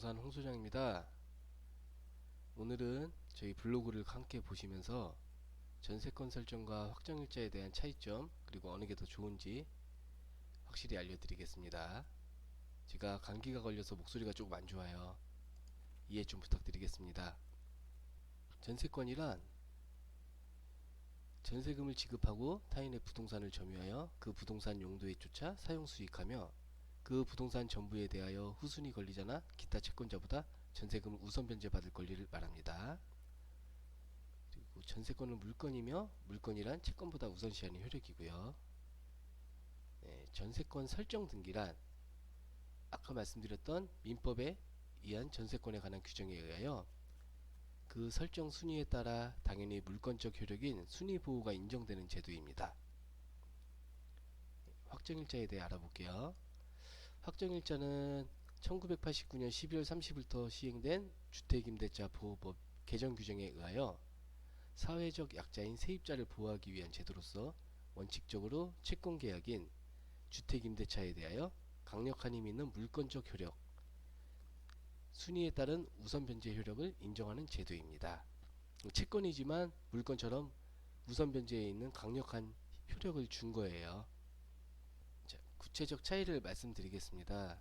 부동산 홍 소장입니다. 오늘은 저희 블로그를 함께 보시면서 전세권 설정과 확정일자에 대한 차이점, 그리고 어느 게 더 좋은지 확실히 알려드리겠습니다. 제가 감기가 걸려서 목소리가 조금 안 좋아요. 이해 좀 부탁드리겠습니다. 전세권이란 전세금을 지급하고 타인의 부동산을 점유하여 그 부동산 용도에 쫓아 사용 수익하며 그 부동산 전부에 대하여 후순위 권리자나 기타 채권자보다 전세금을 우선 변제받을 권리를 말합니다. 그리고 전세권은 물건이며 물건이란 채권보다 우선시하는 효력이고요. 전세권 설정 등기란 아까 말씀드렸던 민법에 의한 전세권에 관한 규정에 의하여 그 설정 순위에 따라 당연히 물권적 효력인 순위보호가 인정되는 제도입니다. 확정일자에 대해 알아볼게요. 확정일자는 1989년 12월 30일부터 시행된 주택임대차 보호법 개정 규정에 의하여 사회적 약자인 세입자를 보호하기 위한 제도로서 원칙적으로 채권계약인 주택임대차에 대하여 강력한 힘이 있는 물권적 효력, 순위에 따른 우선변제 효력을 인정하는 제도입니다. 채권이지만 물건처럼 우선변제에 있는 강력한 효력을 준 거예요. 자, 구체적 차이를 말씀드리겠습니다.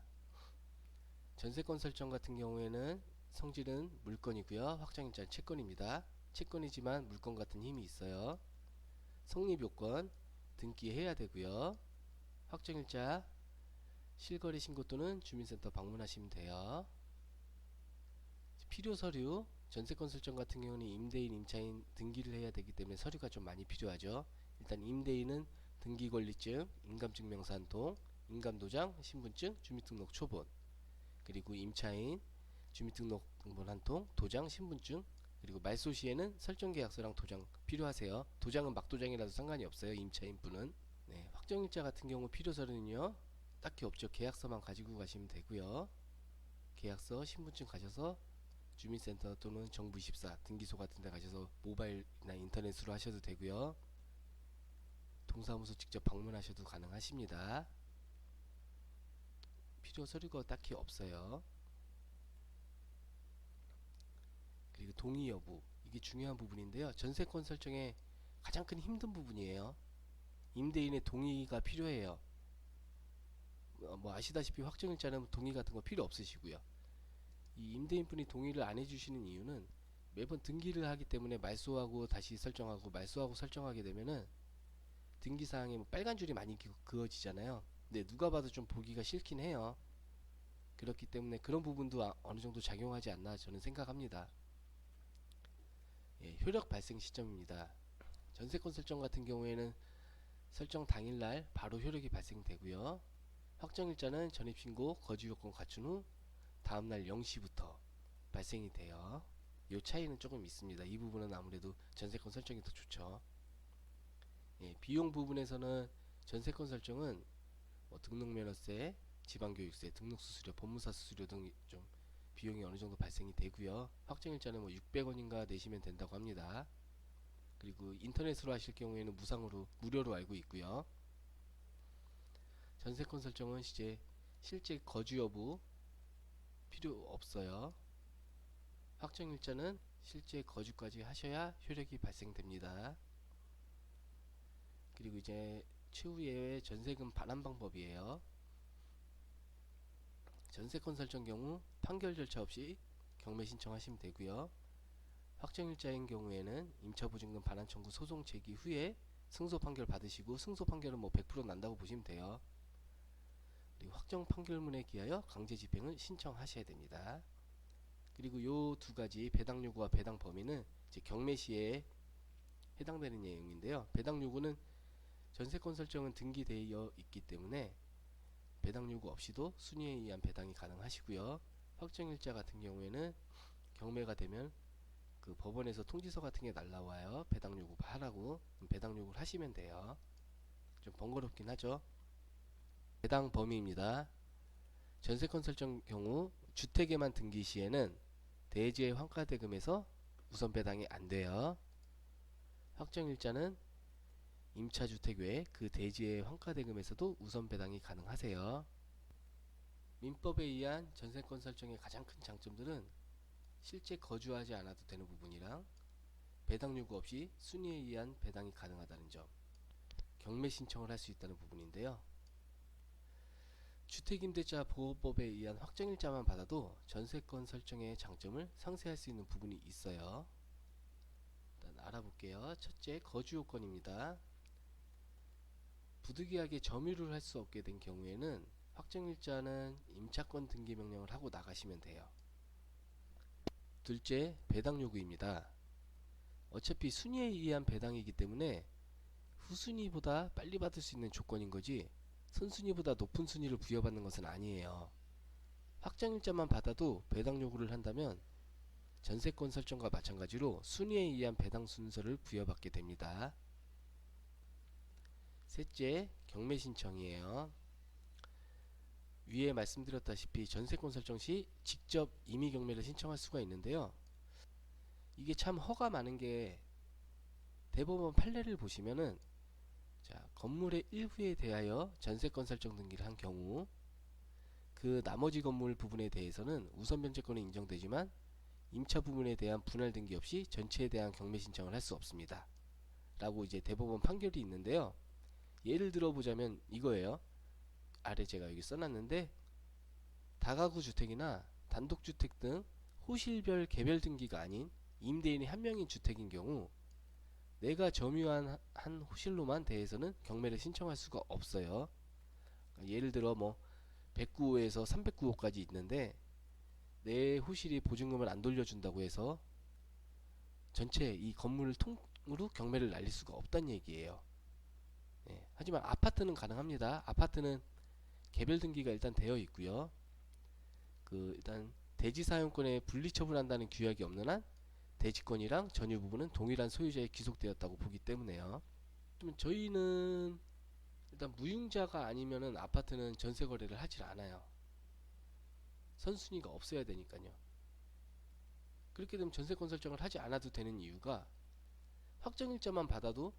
전세권 설정 같은 경우에는 성질은 물건이고요. 확정일자는 채권입니다. 채권이지만 물건 같은 힘이 있어요. 성립요건 등기해야 되고요. 확정일자 실거래 신고 또는 주민센터 방문하시면 돼요. 필요 서류 전세권 설정 같은 경우는 임대인, 임차인 등기를 해야 되기 때문에 서류가 좀 많이 필요하죠. 일단 임대인은 등기권리증, 인감증명서 한 통, 인감도장, 신분증, 주민등록 초본, 그리고 임차인 주민등록등본 한 통, 도장, 신분증, 그리고 말소 시에는 설정계약서랑 도장 필요하세요. 도장은 막도장이라도 상관이 없어요. 임차인 분은. 확정일자 같은 경우 필요서는요 딱히 없죠. 계약서만 가지고 가시면 되고요. 계약서, 신분증 가셔서 주민센터 또는 정부24 등기소 같은 데 가셔서 모바일이나 인터넷으로 하셔도 되고요. 동사무소 직접 방문하셔도 가능하십니다. 필요 서류가 딱히 없어요. 그리고 동의 여부, 이게 중요한 부분인데요. 전세권 설정의 가장 큰 힘든 부분이에요. 임대인의 동의가 필요해요. 뭐 아시다시피 확정일자는 동의 같은 거 필요 없으시고요. 이 임대인분이 동의를 안 해주시는 이유는 매번 등기를 하기 때문에 말소하고 다시 설정하고 말소하고 설정하게 되면은 등기사항에 뭐 빨간 줄이 많이 그어지잖아요. 근데 누가 봐도 좀 보기가 싫긴 해요. 그렇기 때문에 그런 부분도 어느 정도 작용하지 않나 저는 생각합니다. 효력 발생 시점입니다. 전세권 설정 같은 경우에는 설정 당일날 바로 효력이 발생되고요. 확정일자는 전입신고 거주요건 갖춘 후 다음날 0시부터 발생이 돼요. 이 차이는 조금 있습니다. 이 부분은 아무래도 전세권 설정이 더 좋죠. 비용 부분에서는 전세권 설정은 뭐 등록면허세, 지방교육세, 등록수수료, 법무사 수수료 등 좀 비용이 어느 정도 발생이 되고요. 확정일자는 뭐 600원인가 내시면 된다고 합니다. 그리고 인터넷으로 하실 경우에는 무상으로 무료로 알고 있고요. 전세권 설정은 이제 실제 거주 여부 필요 없어요. 확정일자는 실제 거주까지 하셔야 효력이 발생됩니다. 그리고 이제 최후의 전세금 반환 방법이에요. 전세권 설정 경우 판결 절차 없이 경매 신청하시면 되고요. 확정일자인 경우에는 임차보증금 반환 청구 소송 제기 후에 승소 판결 받으시고 승소 판결은 뭐 100% 난다고 보시면 돼요. 그리고 확정 판결문에 기하여 강제 집행을 신청하셔야 됩니다. 그리고 요 두 가지 배당 요구와 배당 범위는 이제 경매 시에 해당되는 내용인데요. 배당 요구는 전세권 설정은 등기되어 있기 때문에 배당 요구 없이도 순위에 의한 배당이 가능하시고요. 확정일자 같은 경우에는 경매가 되면 그 법원에서 통지서 같은 게 날라와요. 배당 요구 하라고. 배당 요구를 하시면 돼요. 좀 번거롭긴 하죠. 배당 범위입니다. 전세권 설정 경우 주택에만 등기 시에는 대지의 환가대금에서 우선 배당이 안 돼요. 확정일자는 임차주택 외에 그 대지의 환가대금에서도 우선 배당이 가능하세요. 민법에 의한 전세권 설정의 가장 큰 장점들은 실제 거주하지 않아도 되는 부분이랑 배당 요구 없이 순위에 의한 배당이 가능하다는 점, 경매 신청을 할 수 있다는 부분인데요. 주택임대차 보호법에 의한 확정일자만 받아도 전세권 설정의 장점을 상쇄할 수 있는 부분이 있어요. 일단 알아볼게요. 첫째, 거주 요건입니다. 부득이하게 점유를 할 수 없게 된 경우에는 확정일자는 임차권 등기 명령을 하고 나가시면 돼요. 둘째, 배당 요구입니다. 어차피 순위에 의한 배당이기 때문에 후순위보다 빨리 받을 수 있는 조건인 거지 선순위보다 높은 순위를 부여받는 것은 아니에요. 확정일자만 받아도 배당 요구를 한다면 전세권 설정과 마찬가지로 순위에 의한 배당 순서를 부여받게 됩니다. 셋째, 경매 신청이에요. 위에 말씀드렸다시피 전세권 설정 시 직접 임의 경매를 신청할 수가 있는데요. 이게 참 허가 많은 게 대법원 판례를 보시면은 건물의 일부에 대하여 전세권 설정 등기를 한 경우 그 나머지 건물 부분에 대해서는 우선 변제권이 인정되지만 임차 부분에 대한 분할 등기 없이 전체에 대한 경매 신청을 할 수 없습니다. 라고 이제 대법원 판결이 있는데요. 예를 들어 보자면 이거예요. 아래 제가 여기 써놨는데 다가구 주택이나 단독주택 등 호실별 개별 등기가 아닌 임대인이 한 명인 주택인 경우 내가 점유한 한 호실로만 대해서는 경매를 신청할 수가 없어요. 예를 들어 뭐 109호에서 309호까지 있는데 내 호실이 보증금을 안 돌려준다고 해서 전체 이 건물을 통으로 경매를 날릴 수가 없다는 얘기예요. 하지만 아파트는 가능합니다. 아파트는 개별 등기가 일단 되어 있고요. 일단 대지 사용권에 분리 처분한다는 규약이 없는 한 대지권이랑 전유 부분은 동일한 소유자에 귀속되었다고 보기 때문에요. 저희는 일단 무융자가 아니면은 아파트는 전세 거래를 하질 않아요. 선순위가 없어야 되니까요. 그렇게 되면 전세권 설정을 하지 않아도 되는 이유가 확정일자만 받아도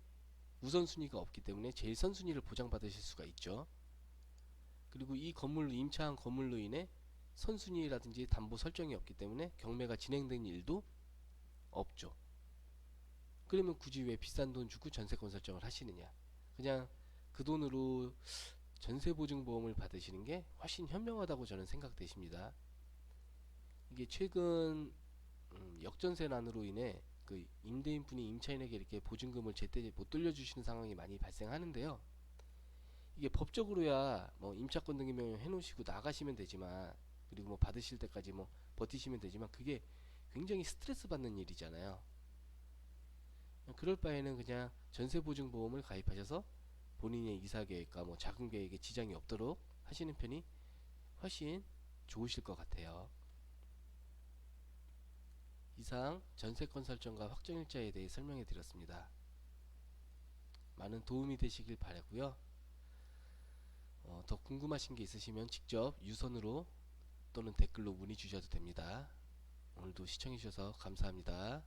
우선순위가 없기 때문에 제일 선순위를 보장받으실 수가 있죠. 그리고 이 건물로 임차한 건물로 인해 선순위라든지 담보 설정이 없기 때문에 경매가 진행된 일도 없죠. 그러면 굳이 왜 비싼 돈 주고 전세권 설정을 하시느냐. 그냥 그 돈으로 전세보증보험을 받으시는 게 훨씬 현명하다고 저는 생각되십니다. 이게 최근 역전세난으로 인해 그 임대인분이 임차인에게 이렇게 보증금을 제때 못 돌려주시는 상황이 많이 발생하는데요. 이게 법적으로야 뭐 임차권 등기명 해놓으시고 나가시면 되지만, 그리고 뭐 받으실 때까지 뭐 버티시면 되지만, 그게 굉장히 스트레스 받는 일이잖아요. 그럴 바에는 그냥 전세보증보험을 가입하셔서 본인의 이사계획과 뭐 자금계획에 지장이 없도록 하시는 편이 훨씬 좋으실 것 같아요. 이상 전세권 설정과 확정일자에 대해 설명해 드렸습니다. 많은 도움이 되시길 바라고요. 더 궁금하신 게 있으시면 직접 유선으로 또는 댓글로 문의 주셔도 됩니다. 오늘도 시청해 주셔서 감사합니다.